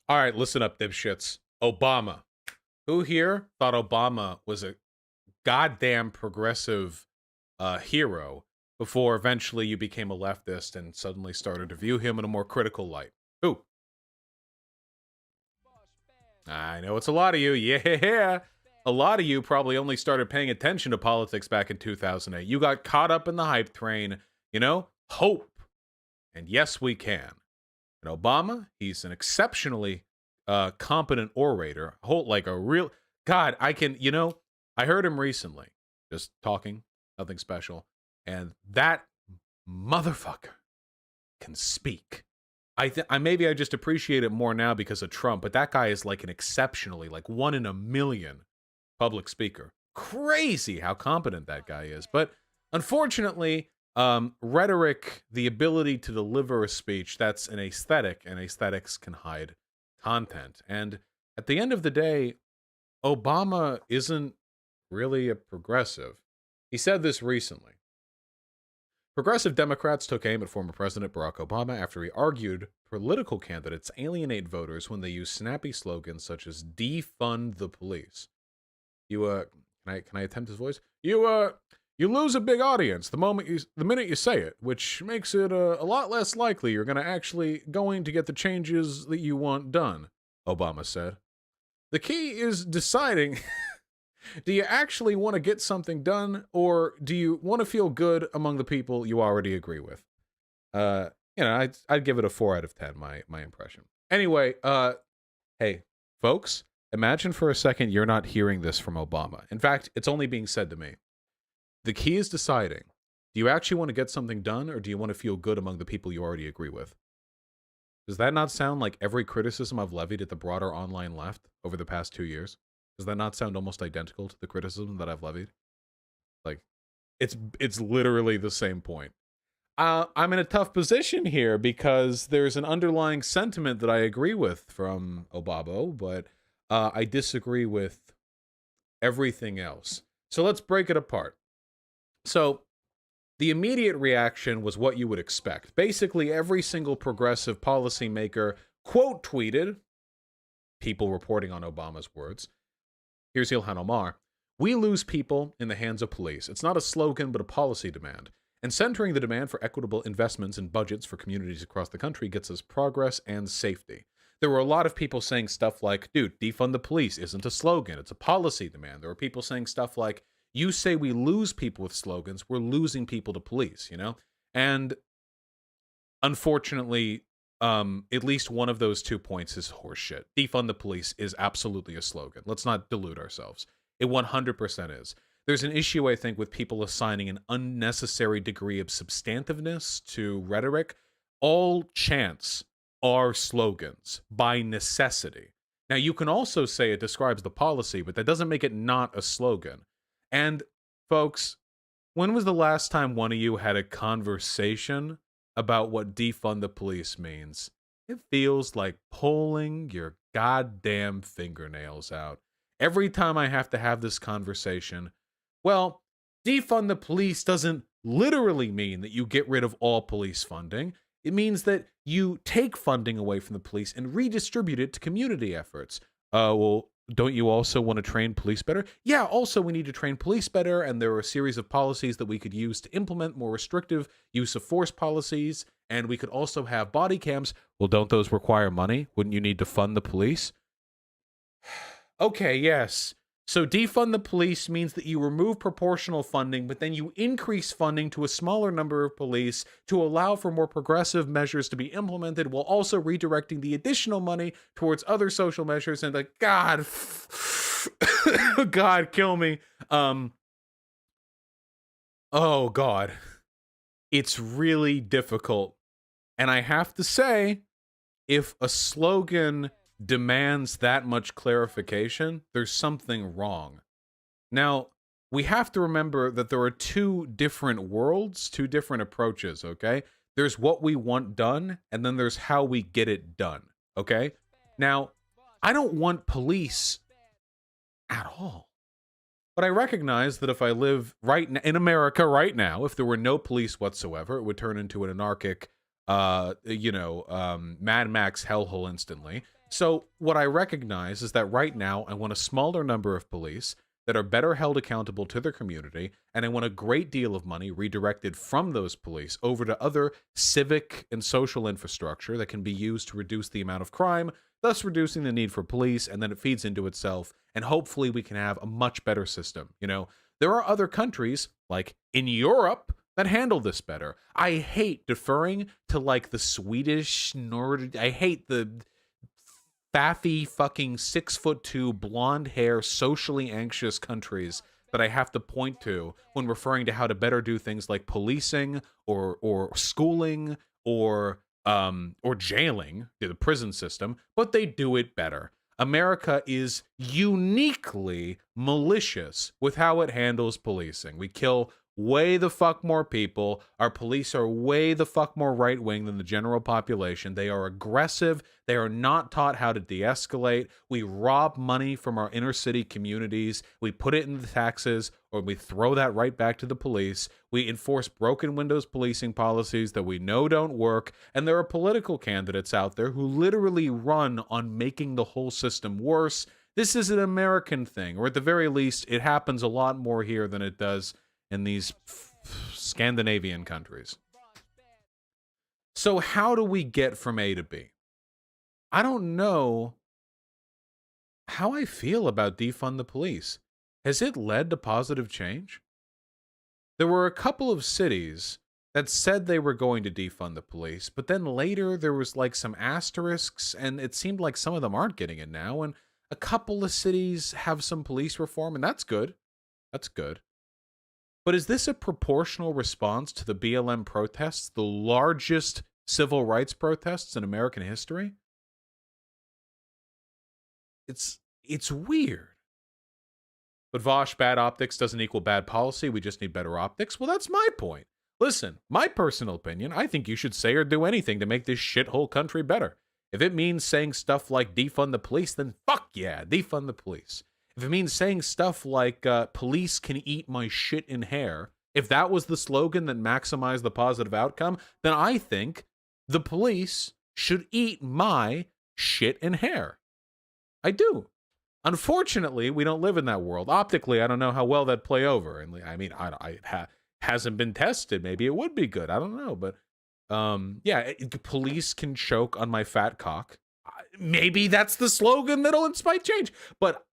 All right, listen up, dipshits. Obama. Who here thought Obama was a goddamn progressive hero before eventually you became a leftist and suddenly started to view him in a more critical light? Who? I know it's a lot of you. Yeah. A lot of you probably only started paying attention to politics back in 2008. You got caught up in the hype train, hope. And yes, we can. And Obama, he's an exceptionally competent orator. Like a real God, I heard him recently, just talking, nothing special, and that motherfucker can speak. Maybe I just appreciate it more now because of Trump, but that guy is like an exceptionally, like 1 in a million public speaker. Crazy how competent that guy is. But unfortunately, rhetoric, the ability to deliver a speech, that's an aesthetic, and aesthetics can hide content. And at the end of the day, Obama isn't really a progressive. He said this recently. Progressive Democrats took aim at former President Barack Obama after he argued political candidates alienate voters when they use snappy slogans such as "Defund the Police." Can I attempt his voice? You lose a big audience the minute you say it, which makes it a lot less likely you're going to get the changes that you want done, Obama said. The key is deciding, do you actually want to get something done, or do you want to feel good among the people you already agree with? I'd give it a 4 out of 10, my impression. Anyway, hey, folks, imagine for a second you're not hearing this from Obama. In fact, it's only being said to me. The key is deciding, do you actually want to get something done, or do you want to feel good among the people you already agree with? Does that not sound like every criticism I've levied at the broader online left over the past 2 years? Does that not sound almost identical to the criticism that I've levied? Like, it's literally the same point. I'm in a tough position here because there's an underlying sentiment that I agree with from Obama, but I disagree with everything else. So let's break it apart. So the immediate reaction was what you would expect. Basically, every single progressive policymaker quote tweeted, people reporting on Obama's words. Here's Ilhan Omar. We lose people in the hands of police. It's not a slogan, but a policy demand. And centering the demand for equitable investments and budgets for communities across the country gets us progress and safety. There were a lot of people saying stuff like, dude, defund the police isn't a slogan. It's a policy demand. There were people saying stuff like, you say we lose people with slogans, we're losing people to police, And unfortunately, at least one of those 2 points is horseshit. Defund the police is absolutely a slogan. Let's not delude ourselves. It 100% is. There's an issue, I think, with people assigning an unnecessary degree of substantiveness to rhetoric. All chants are slogans by necessity. Now, you can also say it describes the policy, but that doesn't make it not a slogan. And, folks, when was the last time one of you had a conversation about what defund the police means? It feels like pulling your goddamn fingernails out. Every time I have to have this conversation, well, defund the police doesn't literally mean that you get rid of all police funding. It means that you take funding away from the police and redistribute it to community efforts. Well, don't you also want to train police better? Yeah, also we need to train police better, and there are a series of policies that we could use to implement more restrictive use of force policies, and we could also have body cams. Well, don't those require money? Wouldn't you need to fund the police? Okay, yes. So defund the police means that you remove proportional funding, but then you increase funding to a smaller number of police to allow for more progressive measures to be implemented, while also redirecting the additional money towards other social measures. And God, God, kill me. Oh God, it's really difficult. And I have to say, if a slogan demands that much clarification, there's something wrong. Now, we have to remember that there are 2 different worlds, 2 different approaches, okay? There's what we want done, and then there's how we get it done, okay? Now, I don't want police at all. But I recognize that if I live in America right now, if there were no police whatsoever, it would turn into an anarchic, Mad Max hellhole instantly. So what I recognize is that right now I want a smaller number of police that are better held accountable to their community, and I want a great deal of money redirected from those police over to other civic and social infrastructure that can be used to reduce the amount of crime, thus reducing the need for police, and then it feeds into itself, and hopefully we can have a much better system. There are other countries, like in Europe, that handle this better. I hate deferring to like the Swedish, I hate the faffy fucking 6'2" blonde hair, socially anxious countries that I have to point to when referring to how to better do things like policing or schooling or jailing, the prison system, but they do it better. America is uniquely malicious with how it handles policing. We kill way the fuck more people. Our police are way the fuck more right-wing than the general population. They are aggressive. They are not taught how to de-escalate. We rob money from our inner city communities. We put it in the taxes, or we throw that right back to the police. We enforce broken windows policing policies that we know don't work. And there are political candidates out there who literally run on making the whole system worse. This is an American thing, or at the very least, it happens a lot more here than it does in these Scandinavian countries. So how do we get from A to B? I don't know how I feel about defund the police. Has it led to positive change? There were a couple of cities that said they were going to defund the police, but then later there was like some asterisks, and it seemed like some of them aren't getting it now, and a couple of cities have some police reform, and that's good. That's good. But is this a proportional response to the BLM protests, the largest civil rights protests in American history? It's weird. But Vosh, bad optics doesn't equal bad policy. We just need better optics. Well, that's my point. Listen, my personal opinion, I think you should say or do anything to make this shithole country better. If it means saying stuff like defund the police, then fuck yeah, defund the police. If it means saying stuff like police can eat my shit in hair, if that was the slogan that maximized the positive outcome, then I think the police should eat my shit in hair. I do. Unfortunately, we don't live in that world. Optically, I don't know how well that'd play over. And I mean, hasn't been tested. Maybe it would be good. I don't know. But police can choke on my fat cock. Maybe that's the slogan that'll inspire change. But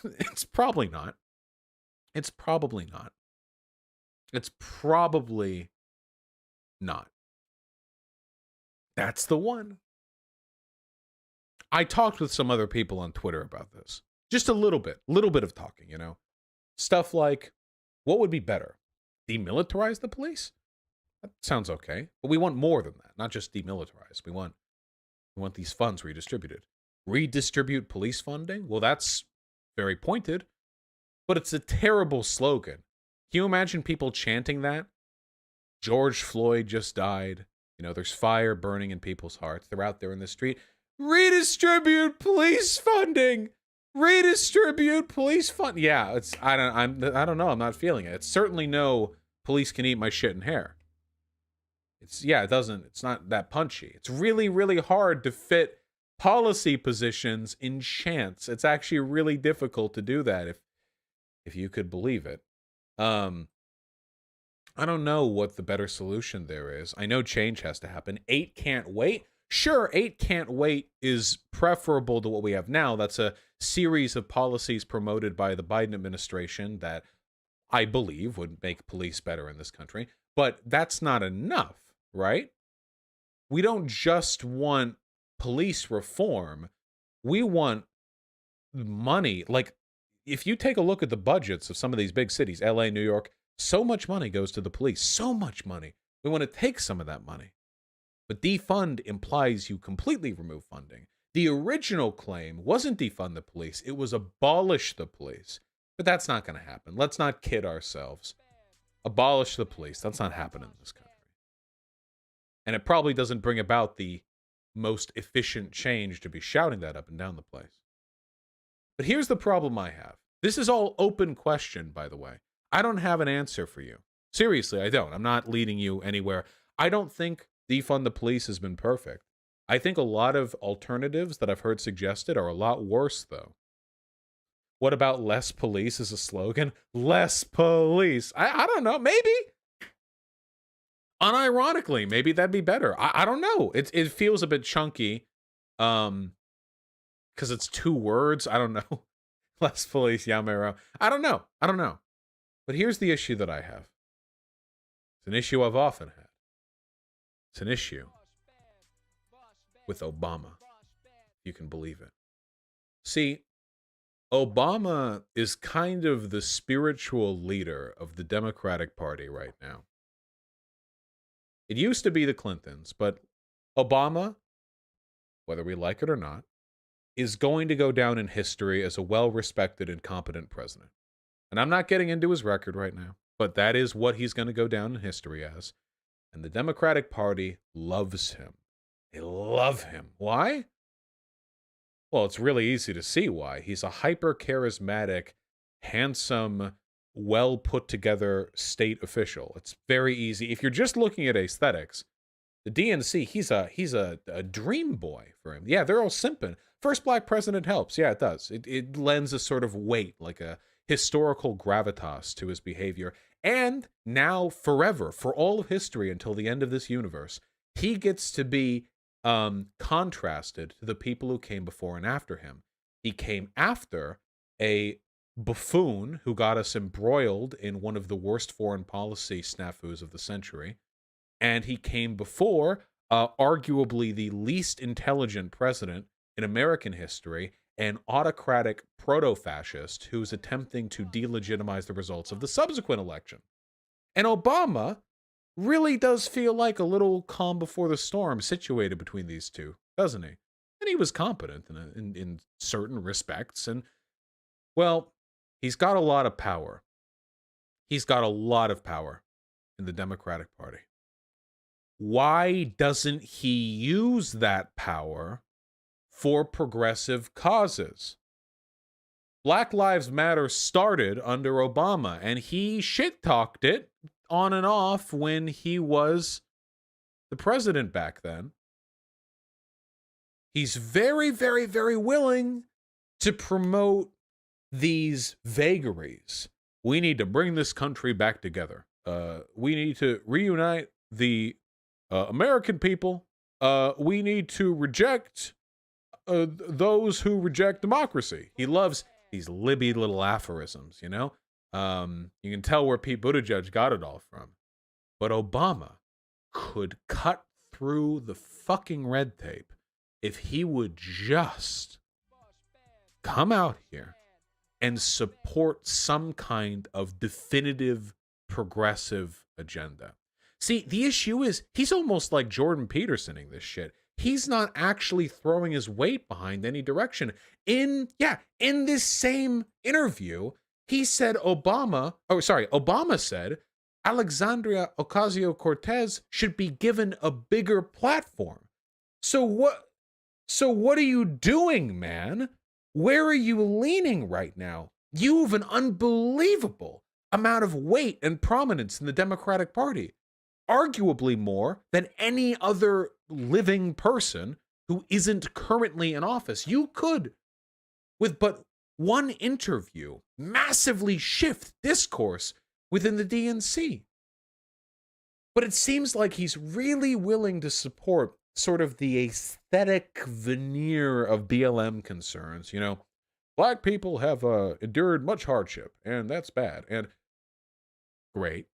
it's probably not. It's probably not. It's probably not. That's the one. I talked with some other people on Twitter about this. Just a little bit of talking, Stuff like, what would be better? Demilitarize the police? That sounds okay. But we want more than that, not just demilitarize. We want these funds redistributed. Redistribute police funding? Well, that's very pointed, but it's a terrible slogan. Can you imagine people chanting that? George Floyd just died. There's fire burning in people's hearts. They're out there in the street. Redistribute police funding. Redistribute police fund. Yeah, I don't know. I'm not feeling it. It's certainly no police can eat my shit and hair. It's not that punchy. It's really, really hard to fit policy positions in chants. It's actually really difficult to do that if you could believe it. I don't know what the better solution there is. I know change has to happen. 8 can't wait. Sure, 8 can't wait is preferable to what we have now. That's a series of policies promoted by the Biden administration that I believe would make police better in this country. But that's not enough, right? We don't just want police reform. We want money. Like, if you take a look at the budgets of some of these big cities, LA, New York, so much money goes to the police. So much money. We want to take some of that money. But defund implies you completely remove funding. The original claim wasn't defund the police. It was abolish the police. But that's not going to happen. Let's not kid ourselves. Abolish the police. That's not happening in this country. And it probably doesn't bring about the most efficient change to be shouting that up and down the place. But here's the problem I have. This is all open question, by the way. I don't have an answer for you. Seriously, I don't. I'm not leading you anywhere. I don't think Defund the Police has been perfect. I think a lot of alternatives that I've heard suggested are a lot worse, though. What about less police as a slogan? Less police. I don't know. Maybe. Unironically, maybe that'd be better. I don't know. It feels a bit chunky. Because it's 2 words. I don't know. Less police, Yamero. I don't know. But here's the issue that I have. It's an issue I've often had. It's an issue with Obama. You can believe it. See, Obama is kind of the spiritual leader of the Democratic Party right now. It used to be the Clintons, but Obama, whether we like it or not, is going to go down in history as a well-respected and competent president. And I'm not getting into his record right now, but that is what he's going to go down in history as. And the Democratic Party loves him. They love him. Why? Well, it's really easy to see why. He's a hyper-charismatic, handsome, well-put-together state official. It's very easy. If you're just looking at aesthetics, the DNC, he's a dream boy for him. Yeah, they're all simping. First black president helps. Yeah, it does. It lends a sort of weight, like a historical gravitas to his behavior. And now, forever, for all of history until the end of this universe, he gets to be contrasted to the people who came before and after him. He came after a buffoon who got us embroiled in one of the worst foreign policy snafus of the century. And he came before arguably the least intelligent president in American history, an autocratic proto-fascist who's attempting to delegitimize the results of the subsequent election. And Obama really does feel like a little calm before the storm situated between these two, doesn't he? And he was competent in certain respects. And, well, he's got a lot of power. He's got a lot of power in the Democratic Party. Why doesn't he use that power for progressive causes? Black Lives Matter started under Obama, and he shit-talked it on and off when he was the president back then. He's very, very, very willing to promote these vagaries. We need to bring this country back together. We need to reunite the American people. We need to reject those who reject democracy. He loves these libby little aphorisms, you know? You can tell where Pete Buttigieg got it all from. But Obama could cut through the fucking red tape if he would just come out here and support some kind of definitive progressive agenda. See, the issue is he's almost like Jordan Petersoning this shit. He's not actually throwing his weight behind any direction. In this same interview, he said Obama said Alexandria Ocasio-Cortez should be given a bigger platform. So what are you doing, man? Where are you leaning right now? You have an unbelievable amount of weight and prominence in the Democratic Party. Arguably more than any other living person who isn't currently in office. You could, with but one interview, massively shift discourse within the DNC. But it seems like he's really willing to support sort of the aesthetic veneer of BLM concerns. You know, black people have endured much hardship, and that's bad. And great.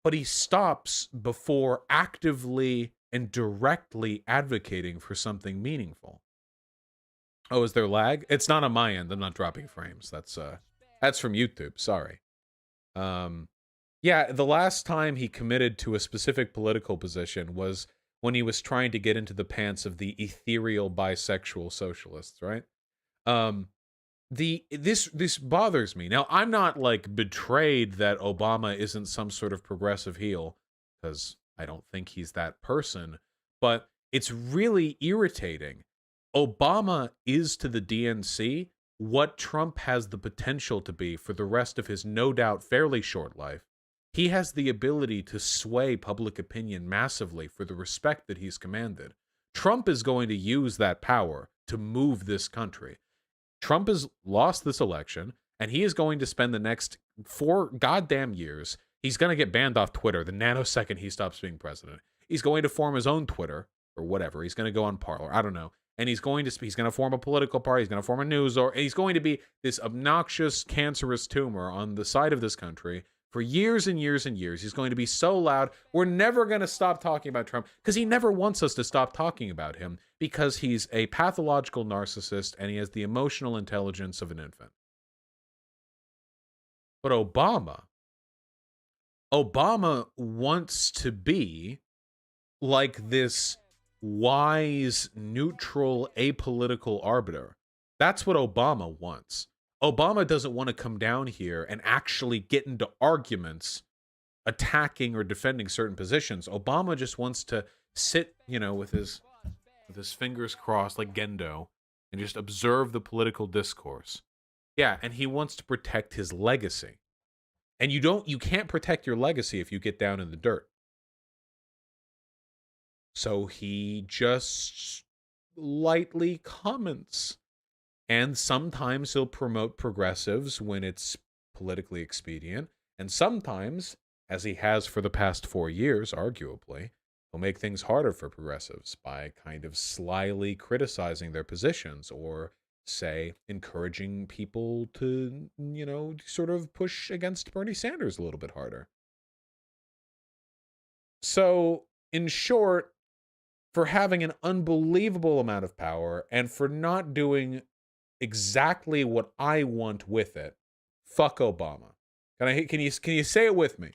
But he stops before actively and directly advocating for something meaningful. Oh, is there lag? It's not on my end. I'm not dropping frames. That's from YouTube. Sorry. Yeah, the last time he committed to a specific political position was when he was trying to get into the pants of the ethereal bisexual socialists, right? This bothers me. Now, I'm not like betrayed that Obama isn't some sort of progressive heel, because I don't think he's that person, but it's really irritating. Obama is to the DNC what Trump has the potential to be for the rest of his no doubt fairly short life. He has the ability to sway public opinion massively for the respect that he's commanded. Trump is going to use that power to move this country. Trump has lost this election, and he is going to spend the next 4 goddamn years. He's going to get banned off Twitter the nanosecond he stops being president. He's going to form his own Twitter or whatever. He's going to go on Parler. I don't know. And he's going to form a political party. He's going to form a news, or he's going to be this obnoxious, cancerous tumor on the side of this country for years and years and years. He's going to be so loud. We're never going to stop talking about Trump because he never wants us to stop talking about him because he's a pathological narcissist and he has the emotional intelligence of an infant. But Obama wants to be like this wise, neutral, apolitical arbiter. That's what Obama wants. Obama doesn't want to come down here and actually get into arguments attacking or defending certain positions. Obama just wants to sit, with his fingers crossed like Gendo and just observe the political discourse. Yeah, and he wants to protect his legacy. And you can't protect your legacy if you get down in the dirt. So he just lightly comments. And sometimes he'll promote progressives when it's politically expedient. And sometimes, as he has for the past 4 years, arguably, he'll make things harder for progressives by kind of slyly criticizing their positions or, say, encouraging people to, sort of push against Bernie Sanders a little bit harder. So, in short, for having an unbelievable amount of power and for not doing exactly what I want with it, fuck Obama. Can you say it with me?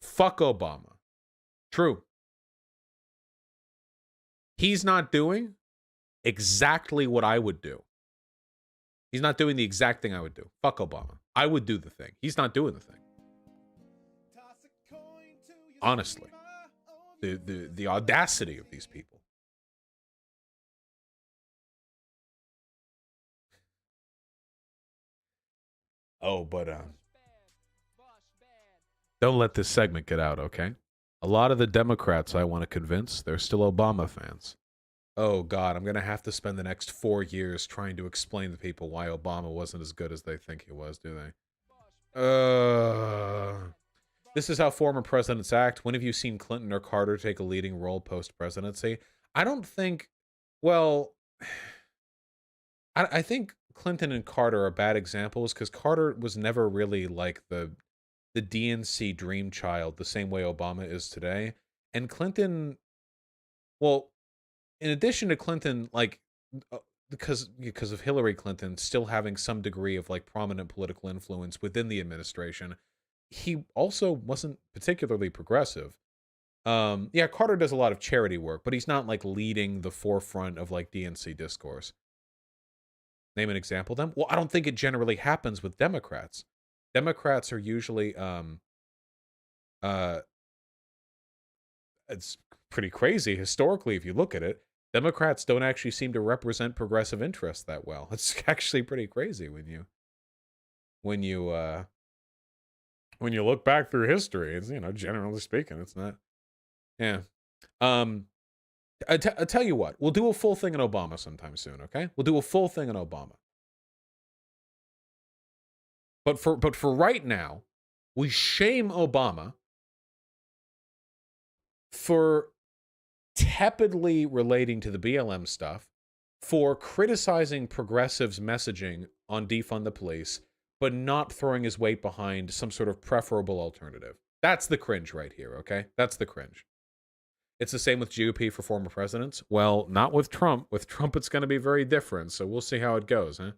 Fuck Obama. True. He's not doing exactly what I would do. He's not doing the exact thing I would do. Fuck Obama. I would do the thing. He's not doing the thing. Honestly. The audacity of these people. Oh, but don't let this segment get out, okay? A lot of the Democrats I want to convince, they're still Obama fans. Oh, God, I'm going to have to spend the next 4 years trying to explain to people why Obama wasn't as good as they think he was, do they? This is how former presidents act. When have you seen Clinton or Carter take a leading role post-presidency? I don't think, well, I think Clinton and Carter are bad examples because Carter was never really like the DNC dream child the same way Obama is today. And Clinton, well, in addition to Clinton, like, because of Hillary Clinton still having some degree of like prominent political influence within the administration, he also wasn't particularly progressive. Yeah, Carter does a lot of charity work, but he's not like leading the forefront of like DNC discourse. Name an example then? Well, I don't think it generally happens with Democrats. Democrats are usually it's pretty crazy historically if you look at it. Democrats don't actually seem to represent progressive interests that well. It's actually pretty crazy when you look back through history. It's, generally speaking, it's not. Yeah. I tell you what, we'll do a full thing on Obama sometime soon, okay? We'll do a full thing on Obama. But for right now, we shame Obama for tepidly relating to the BLM stuff, for criticizing progressives' messaging on Defund the Police, but not throwing his weight behind some sort of preferable alternative. That's the cringe right here, okay? That's the cringe. It's the same with GOP for former presidents. Well, not with Trump. With Trump, it's going to be very different, so we'll see how it goes, huh?